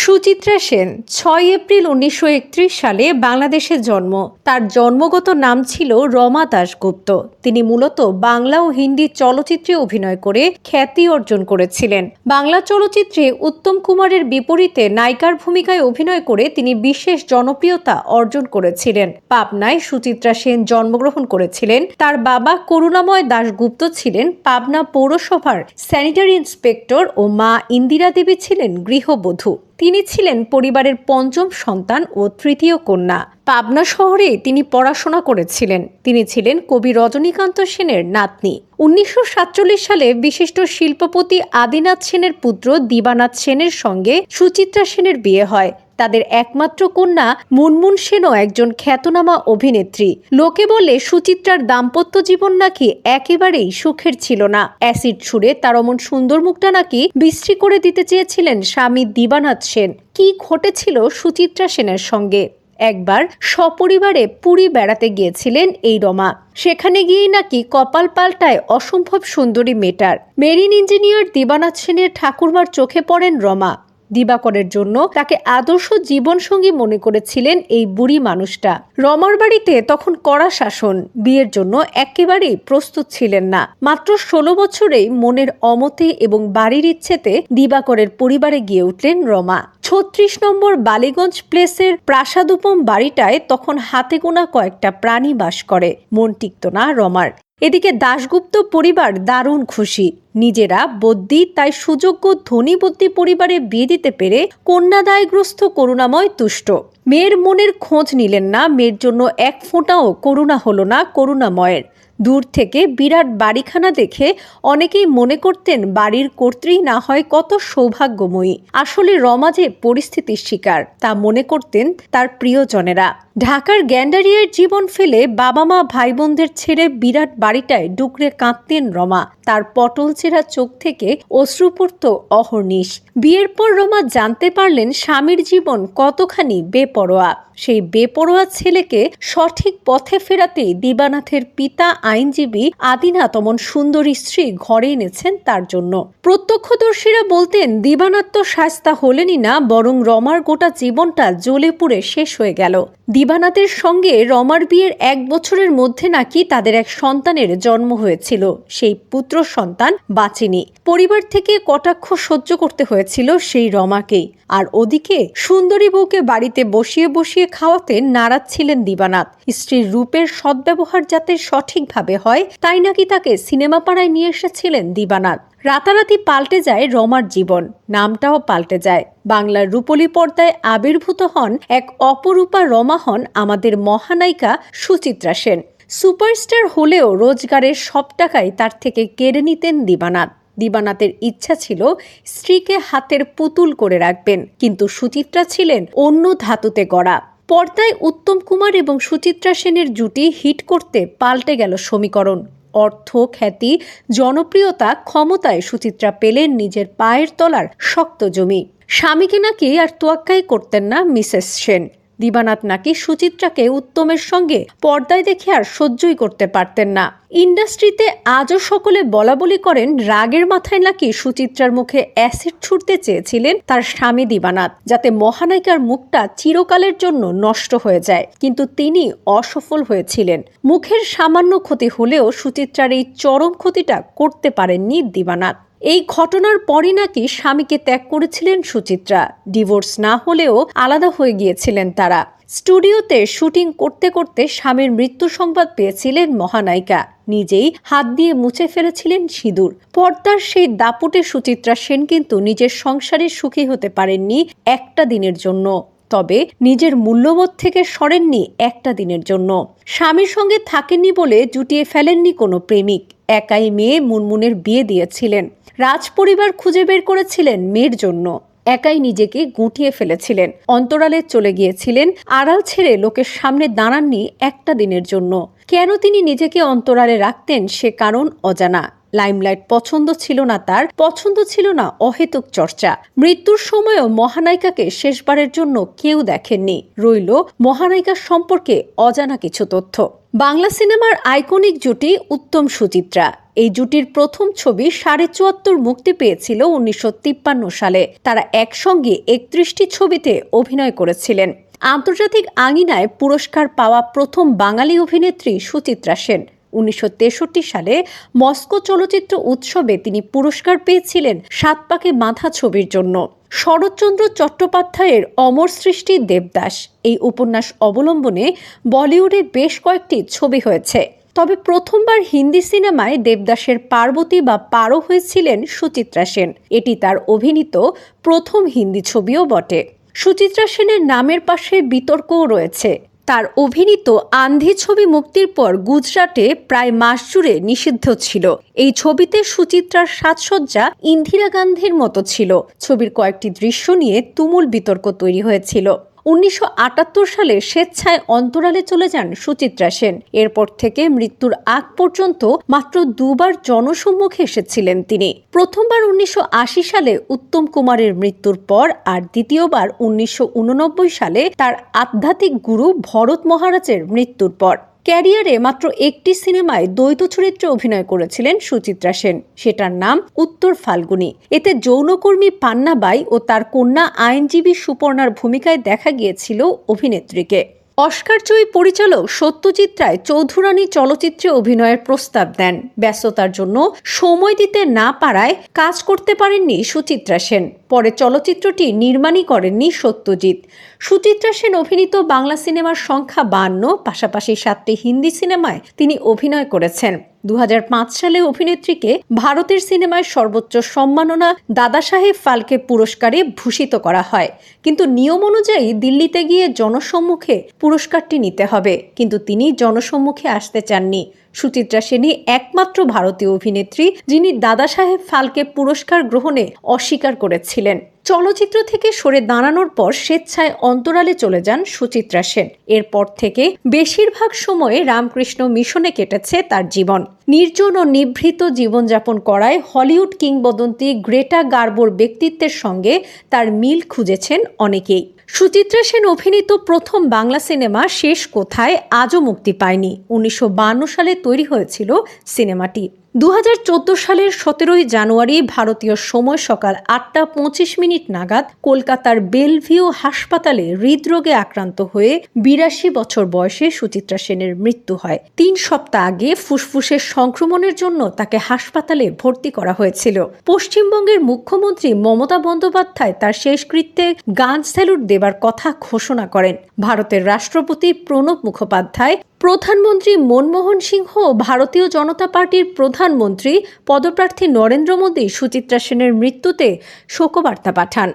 Suchitra Sen ৬ April ১৯৩১ সালে বাংলাদেশে জন্ম। তার জন্মগত নাম ছিল রমা দাশগুপ্ত। তিনি মূলত বাংলা ও হিন্দি চলচ্চিত্রে অভিনয় করে খ্যাতি অর্জন করেছিলেন। বাংলা চলচ্চিত্রে উত্তম কুমারের বিপরীতে নায়িকার ভূমিকায় অভিনয় করে তিনি বিশেষ জনপ্রিয়তা অর্জন করেছিলেন। পাবনায় সুচিত্রা সেন জন্মগ্রহণ করেছিলেন। তার বাবা করুণাময় দাশগুপ্ত ছিলেন পাবনা পৌরসভার স্যানিটারি ইন্সপেক্টর ও মা ইন্দিরা দেবী ছিলেন গৃহবধূ। তিনি ছিলেন পরিবারের পঞ্চম সন্তান ও তৃতীয় কন্যা। পাবনা শহরে তিনি পড়াশোনা করেছিলেন। তিনি ছিলেন কবি রজনীকান্ত সেনের নাতনি। ১৯৪৭ সালে বিশিষ্ট শিল্পপতি আদিনাথ সেনের পুত্র দিবানাথ সেনের সঙ্গে সুচিত্রা সেনের বিয়ে হয়। তাদের একমাত্র কন্যা মুনমুন সেনও একজন খ্যাতনামা অভিনেত্রী। লোকে বলে সুচিত্রার দাম্পত্য জীবন নাকি একেবারেই সুখের ছিল না। অ্যাসিড ছুঁড়ে তার অমন সুন্দর মুখটা নাকি বিশ্রী করে দিতে চেয়েছিলেন স্বামী দিবানাথ সেন। কি ঘটেছিল সুচিত্রা সেনের সঙ্গে? একবার সপরিবারে পুরী বেড়াতে গিয়েছিলেন এই রমা। সেখানে গিয়েই নাকি কপাল পাল্টায় অসম্ভব সুন্দরী মেটার। মেরিন ইঞ্জিনিয়ার দিবানাথ সেনের ঠাকুরমার চোখে পড়েন রমা। দিবাকরের জন্য তাকে আদর্শ জীবনসঙ্গী মনে করেছিলেন এই বুড়ি মানুষটা। রমার বাড়িতে তখন কড়া শাসন। বিয়ের জন্য একেবারেই প্রস্তুত ছিলেন না। মাত্র ১৬ বছরেই মনের অমতে এবং বাড়ির ইচ্ছেতে দিবাকরের পরিবারে গিয়ে উঠলেন রমা। ৩৬ নম্বর বালিগঞ্জ প্লেসের প্রাসাদোপম বাড়িটায় তখন হাতে গোনা কয়েকটা প্রাণী বাস করে। মন টিকত না রমার। এদিকে দাশগুপ্ত পরিবার দারুণ খুশি। নিজেরা বদ্যি, তাই সুযোগ্য ধনী বদ্যি পরিবারে বিয়ে দিতে পেরে কন্যাদায়গ্রস্ত করুণাময় তুষ্ট। মেয়ের মনের খোঁজ নিলেন না। মেয়ের জন্য এক ফোঁটাও করুণা হলো না করুণাময়ের। দূর থেকে বিরাট বাড়িখানা দেখে অনেকেই মনে করতেন বাড়ির কর্ত্রী না হয় কত সৌভাগ্যময়ী। আসলে রমা যে পরিস্থিতির শিকার তা মনে করতেন তার প্রিয়জনেরা। ঢাকার গ্যান্ডারিয়ার জীবন ফেলে বাবা মা ভাই বোনদের ছেড়ে বিরাট বাড়িটায় ডুকরে কাঁদতেন রমা। তার পটল চেরা চোখ থেকে অশ্রু পড়ত অহর্নিশ। বিয়ের পর রমা জানতে পারলেন স্বামীর জীবন কতখানি বেপরোয়া। সেই বেপরোয়া ছেলেকে সঠিক পথে ফেরাতে দিবানাথের পিতা আইনজীবী আদিনাথ অমন সুন্দরী স্ত্রী ঘরে এনেছেন তার জন্য। প্রত্যক্ষদর্শীরা বলতেন দিবানাথ তো শায়েস্তা হলেনই না, বরং রমার গোটা জীবনটা জ্বলে পুড়ে শেষ হয়ে গেল। দিবানাথের সঙ্গে রমার বিয়ের ১ বছরের মধ্যে নাকি তাদের এক সন্তানের জন্ম হয়েছিল। সেই পুত্র সন্তান বাঁচেনি। পরিবার থেকে কটাক্ষ সহ্য করতে হয়েছিল সেই রমাকেই। আর ওদিকে সুন্দরী বউকে বাড়িতে বসিয়ে বসিয়ে খাওয়াতে নারাজ ছিলেন দিবানাথ। স্ত্রীর রূপের সদ্ব্যবহার যাতে সঠিকভাবে হয় তাই নাকি তাকে সিনেমা পাড়ায় নিয়ে এসেছিলেন দিবানাথ। রাতারাতি পাল্টে যায় রমার জীবন, নামটাও পাল্টে যায়। বাংলার রূপলী পর্দায় আবির্ভূত হন এক অপরূপা রমা, হন আমাদের মহানায়িকা সুচিত্রা সেন। সুপারস্টার হলেও রোজগারের সব টাকাই তার থেকে কেড়ে নিতেন দিবানাথ। দিবানাথের ইচ্ছা ছিল স্ত্রীকে হাতের পুতুল করে রাখবেন, কিন্তু সুচিত্রা ছিলেন অন্য ধাতুতে গড়া। পর্দায় উত্তম কুমার এবং সুচিত্রা সেনের জুটি হিট করতে পাল্টে গেল সমীকরণ। অর্থ, খ্যাতি, জনপ্রিয়তা, ক্ষমতায় সুচিত্রা পেলেন নিজের পায়ের তলার শক্ত জমি। স্বামীকে নাকি আর তোয়াক্কাই করতেন না মিসেস সেন। দিবানাথ নাকি সুচিত্রাকে উত্তমের সঙ্গে পর্দায় দেখে আর সহ্যই করতে পারতেন না। ইন্ডাস্ট্রিতে আজও সকলে বলাবলি করেন রাগের মাথায় নাকি সুচিত্রার মুখে অ্যাসিড ছুড়তে চেয়েছিলেন তার স্বামী দিবানাথ, যাতে মহানায়িকার মুখটা চিরকালের জন্য নষ্ট হয়ে যায়। কিন্তু তিনি অসফল হয়েছিলেন। মুখের সামান্য ক্ষতি হলেও সুচিত্রার এই চরম ক্ষতিটা করতে পারেননি দিবানাথ। এই ঘটনার পরই নাকি স্বামীকে ত্যাগ করেছিলেন সুচিত্রা। ডিভোর্স না হলেও আলাদা হয়ে গিয়েছিলেন তারা। স্টুডিওতে শুটিং করতে করতে স্বামীর মৃত্যু সংবাদ পেয়েছিলেন মহানায়িকা। নিজেই হাত দিয়ে মুছে ফেলেছিলেন সিঁদুর। পর্দার সেই দাপুটে সুচিত্রা সেন কিন্তু নিজের সংসারে সুখী হতে পারেননি একটা দিনের জন্য। তবে নিজের মূল্যবোধ থেকে সরেননি একটা দিনের জন্য। স্বামীর সঙ্গে থাকেননি বলে জুটিয়ে ফেলেননি কোনো প্রেমিক। একাই মেয়ে মুনমুনের বিয়ে দিয়েছিলেন। রাজপরিবার খুঁজে বের করেছিলেন মেয়ের জন্য। একাই নিজেকে গুটিয়ে ফেলেছিলেন। অন্তরালে চলে গিয়েছিলেন। আড়াল ছেড়ে লোকের সামনে দাঁড়াননি একটা দিনের জন্য। কেন তিনি নিজেকে অন্তরালে রাখতেন সে কারণ অজানা। লাইমলাইট পছন্দ ছিল না তার, পছন্দ ছিল না অহেতুক চর্চা। মৃত্যুর সময়ও মহানায়িকাকে শেষবারের জন্য কেউ দেখেননি, রইল মহানায়িকার সম্পর্কে অজানা কিছু তথ্য। বাংলা সিনেমার আইকনিক জুটি উত্তম সুচিত্রা। এই জুটির প্রথম ছবি ৭৭.৫ মুক্তি পেয়েছিল ১৯৫৩ সালে। তারা একসঙ্গে ৩১টি ছবিতে অভিনয় করেছিলেন। আন্তর্জাতিক আঙিনায় পুরস্কার পাওয়া প্রথম বাঙালি অভিনেত্রী সুচিত্রা সেন। ১৯৬৩ সালে মস্কো চলচ্চিত্র উৎসবে তিনি পুরস্কার পেয়েছিলেন ৭ পাকে বাঁধা ছবির জন্য। শরৎচন্দ্র চট্টোপাধ্যায়ের অমর সৃষ্টি দেবদাস, এই উপন্যাস অবলম্বনে বলিউডে বেশ কয়েকটি ছবি হয়েছে। তবে প্রথমবার হিন্দি সিনেমায় দেবদাসের পার্বতী বা পারো হয়েছিলেন সুচিত্রা সেন। এটি তার অভিনীত প্রথম হিন্দি ছবিও বটে। সুচিত্রা সেনের নামের পাশে বিতর্কও রয়েছে। তার অভিনীত আন্ধি ছবি মুক্তির পর গুজরাটে প্রায় মাস জুড়ে নিষিদ্ধ ছিল। এই ছবিতে সুচিত্রার সাজসজ্জা ইন্দিরা গান্ধীর মতো ছিল। ছবির কয়েকটি দৃশ্য নিয়ে তুমুল বিতর্ক তৈরি হয়েছিল। ১৯৭৮ সালে স্বেচ্ছায় অন্তরালে চলে যান সুচিত্রা সেন। এরপর থেকে মৃত্যুর আগ পর্যন্ত মাত্র দুবার জনসম্মুখে এসেছিলেন তিনি। প্রথমবার ১৯৮০ সালে উত্তম কুমারের মৃত্যুর পর, আর দ্বিতীয়বার ১৯৮৯ সালে তার আধ্যাত্মিক গুরু ভরত মহারাজের মৃত্যুর পর। ক্যারিয়ারে মাত্র একটি সিনেমায় দ্বৈত চরিত্রে অভিনয় করেছিলেন সুচিত্রা সেন, সেটার নাম উত্তর ফাল্গুনী। এতে যৌনকর্মী পান্না বাই ও তার কন্যা আইনজীবী সুপর্ণার ভূমিকায় দেখা গিয়েছিল অভিনেত্রীকে। অস্কারজয়ী পরিচালক সত্যজিৎ রায় চৌধুরানী চলচ্চিত্রে অভিনয়ের প্রস্তাব দেন। ব্যস্ততার জন্য সময় দিতে না পারায় কাজ করতে পারেননি সুচিত্রা সেন। পরে চলচ্চিত্রটি নির্মাণই করেননি সত্যজিৎ। সুচিত্রা সেন অভিনীত বাংলা সিনেমার সংখ্যা ৫২, পাশাপাশি ৭টি হিন্দি সিনেমায় তিনি অভিনয় করেছেন। ২০০৫ সালে অভিনেত্রীকে ভারতের সিনেমায় সর্বোচ্চ সম্মাননা দাদাসাহেব ফালকে পুরস্কারে ভূষিত করা হয়। কিন্তু নিয়ম অনুযায়ী দিল্লিতে গিয়ে জনসম্মুখে পুরস্কারটি নিতে হবে, কিন্তু তিনি জনসম্মুখে আসতে চাননি। সুচিত্রা সেনই একমাত্র ভারতীয় অভিনেত্রী যিনি দাদাসাহেব ফালকে পুরস্কার গ্রহণে অস্বীকার করেছিলেন। চলচ্চিত্র থেকে সরে দাঁড়ানোর পর স্বেচ্ছায় অন্তরালে চলে যান সুচিত্রা সেন। এরপর থেকে বেশিরভাগ সময়ে রামকৃষ্ণ মিশনে কেটেছে তার জীবন। নির্জন ও নিভৃত জীবনযাপন করায় হলিউড কিংবদন্তি গ্রেটা গার্বোর ব্যক্তিত্বের সঙ্গে তার মিল খুঁজেছেন অনেকেই। সুচিত্রা সেন অভিনীত প্রথম বাংলা সিনেমা শেষ কোথায় আজও মুক্তি পায়নি। ১৯৫২ সালে তৈরি হয়েছিল সিনেমাটি। ২০১৪ সালের ১৭ই জানুয়ারি ভারতীয় সময় সকাল ৮টা ২৫ নাগাদ কলকাতার বেলভিউ হাসপাতালে হৃদরোগে আক্রান্ত হয়ে ৮২ বছর বয়সে সুচিত্রা সেনের মৃত্যু হয়। ৩ সপ্তাহ আগে ফুসফুসের সংক্রমণের জন্য তাকে হাসপাতালে ভর্তি করা হয়েছিল। পশ্চিমবঙ্গের মুখ্যমন্ত্রী মমতা বন্দ্যোপাধ্যায় তার শেষকৃত্যে গান স্যালুট দেবার কথা ঘোষণা করেন। ভারতের রাষ্ট্রপতি প্রণব মুখোপাধ্যায়, প্রধানমন্ত্রী মনমোহন সিংহ ও ভারতীয় জনতা পার্টির প্রধানমন্ত্রী পদপ্রার্থী নরেন্দ্র মোদী সুচিত্রা সেনের মৃত্যুতে শোকবার্তা পাঠান।